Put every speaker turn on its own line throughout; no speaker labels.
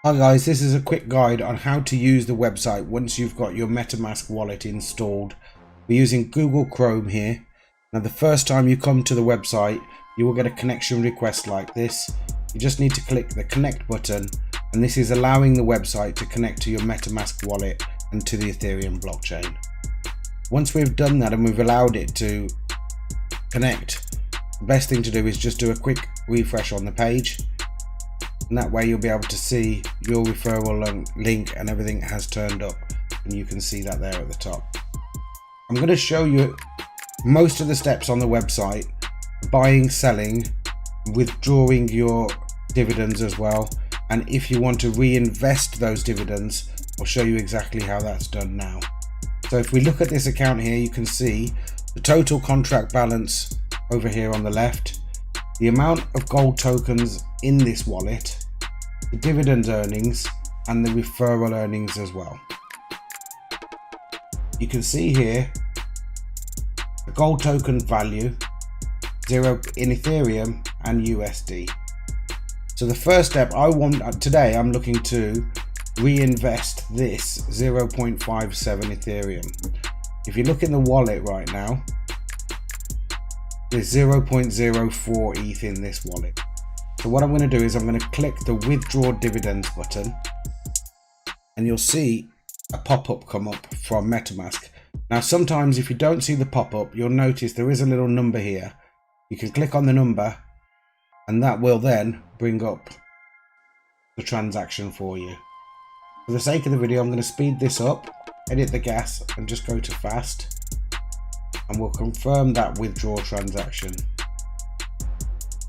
Hi guys, this is a quick guide on how to use the website once you've got your MetaMask wallet installed. We're using Google Chrome here. Now the first time you come to the website, you will get a connection request like this. You just need to click the connect button, and this is allowing the website to connect to your MetaMask wallet and to the Ethereum blockchain. Once we've done that and we've allowed it to connect, the best thing to do is just do a quick refresh on the page. And that way you'll be able to see your referral link and everything has turned up, and you can see that there at the top. I'm going to show you most of the steps on the website: buying, selling, withdrawing your dividends as well, and if you want to reinvest those dividends, I'll show you exactly how that's done now. So if we look at this account here, you can see the total contract balance over here on the left, the amount of gold tokens in this wallet, the dividend earnings, and the referral earnings as well. You can see here the gold token value, 0 in Ethereum and USD. So the first step today I'm looking to reinvest this 0.57 Ethereum. If you look in the wallet right now, there's 0.04 ETH in this wallet. So what I'm going to do is I'm going to click the withdraw dividends button, and you'll see a pop-up come up from MetaMask. Now sometimes if you don't see the pop-up, you'll notice there is a little number here. You can click on the number and that will then bring up the transaction for you. For the sake of the video, I'm going to speed this up, edit the gas and just go to fast, and we'll confirm that withdraw transaction.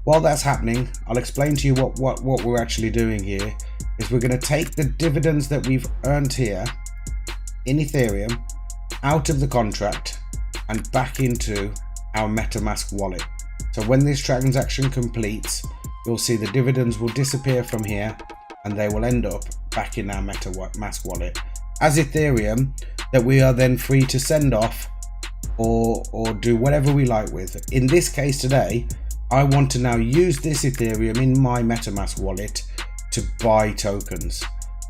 While that's happening, I'll explain to you what we're actually doing here. Is we're going to take the dividends that we've earned here in Ethereum out of the contract and back into our MetaMask wallet. So when this transaction completes, you'll see the dividends will disappear from here and they will end up back in our MetaMask wallet as Ethereum, that we are then free to send off or do whatever we like with. In this case today, I want to now use this Ethereum in my MetaMask wallet to buy tokens.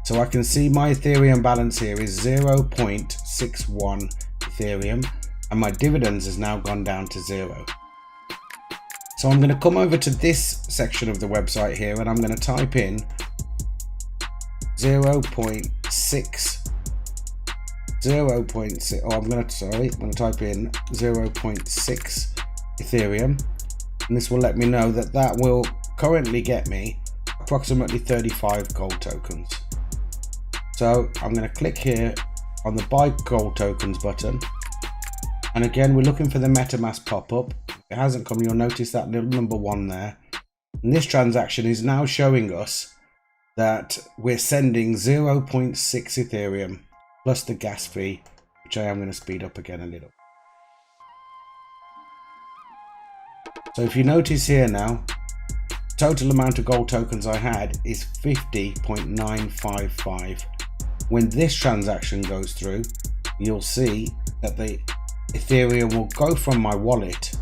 So I can see my Ethereum balance here is 0.61 Ethereum, and my dividends has now gone down to 0. So I'm going to come over to this section of the website here, and I'm going to type in 0.6. I'm going to type in 0.6 Ethereum. And this will let me know that that will currently get me approximately 35 gold tokens. So I'm going to click here on the buy gold tokens button, and again we're looking for the MetaMask pop-up. If it hasn't come, you'll notice that little number 1 there, and this transaction is now showing us that we're sending 0.6 Ethereum plus the gas fee, which I am going to speed up again a little. So if you notice here now, the total amount of gold tokens I had is 50.955. When this transaction goes through, you'll see that the Ethereum will go from my wallet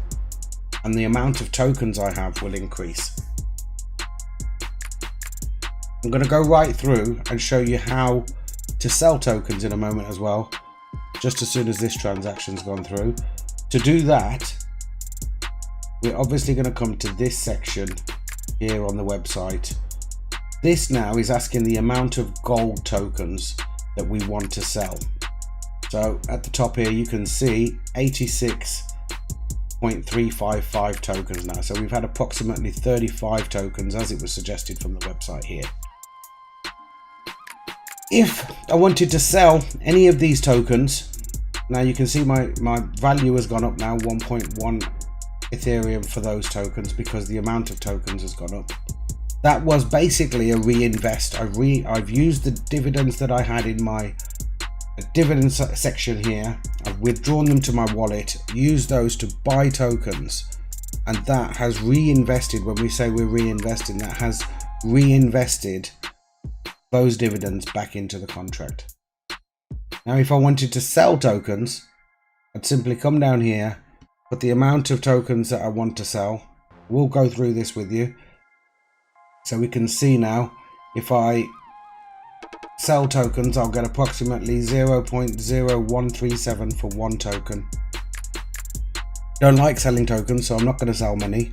and the amount of tokens I have will increase. I'm going to go right through and show you how to sell tokens in a moment as well, just as soon as this transaction's gone through. To do that, we're obviously going to come to this section here on the website. This now is asking the amount of gold tokens that we want to sell. So at the top here you can see 86.355 tokens now. So we've had approximately 35 tokens as it was suggested from the website here. If I wanted to sell any of these tokens, now you can see my value has gone up now, 1.1 Ethereum for those tokens, because the amount of tokens has gone up. That was basically a reinvest. I've used the dividends that I had in my dividend section here. I've withdrawn them to my wallet, used those to buy tokens, and that has reinvested. When we say we're reinvesting, that has reinvested those dividends back into the contract. Now if I wanted to sell tokens, I'd simply come down here, put the amount of tokens that I want to sell. We'll go through this with you. So we can see now, if I sell tokens, I'll get approximately 0.0137 for one token. Don't like selling tokens, so I'm not going to sell many.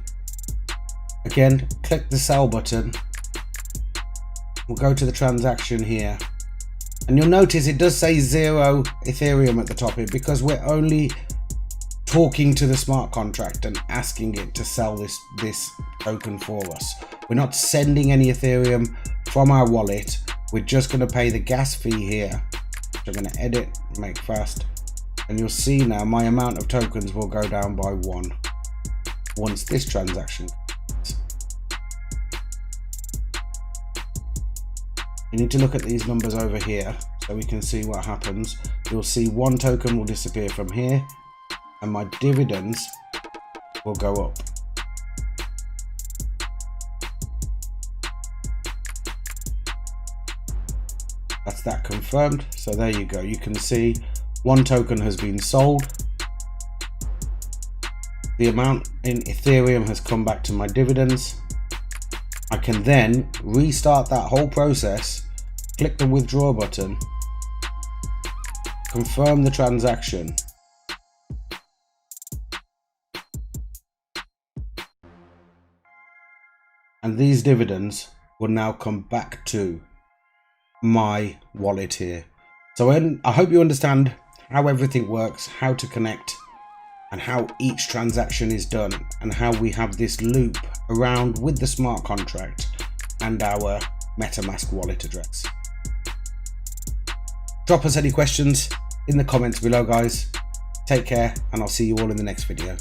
Again, click the sell button. We'll go to the transaction here. And you'll notice it does say 0 Ethereum at the top here because we're only talking to the smart contract and asking it to sell this token for us. We're not sending any Ethereum from our wallet. We're just going to pay the gas fee here. So I'm going to edit, make fast, and you'll see now my amount of tokens will go down by 1 once this transaction completes. You need to look at these numbers over here so we can see what happens. You'll see 1 token will disappear from here and my dividends will go up. That's that confirmed. So there you go. You can see 1 token has been sold. The amount in Ethereum has come back to my dividends. I can then restart that whole process, click the withdraw button, confirm the transaction, and these dividends will now come back to my wallet here. So I hope you understand how everything works, how to connect, and how each transaction is done, and how we have this loop around with the smart contract and our MetaMask wallet address. Drop us any questions in the comments below, guys. Take care, and I'll see you all in the next video.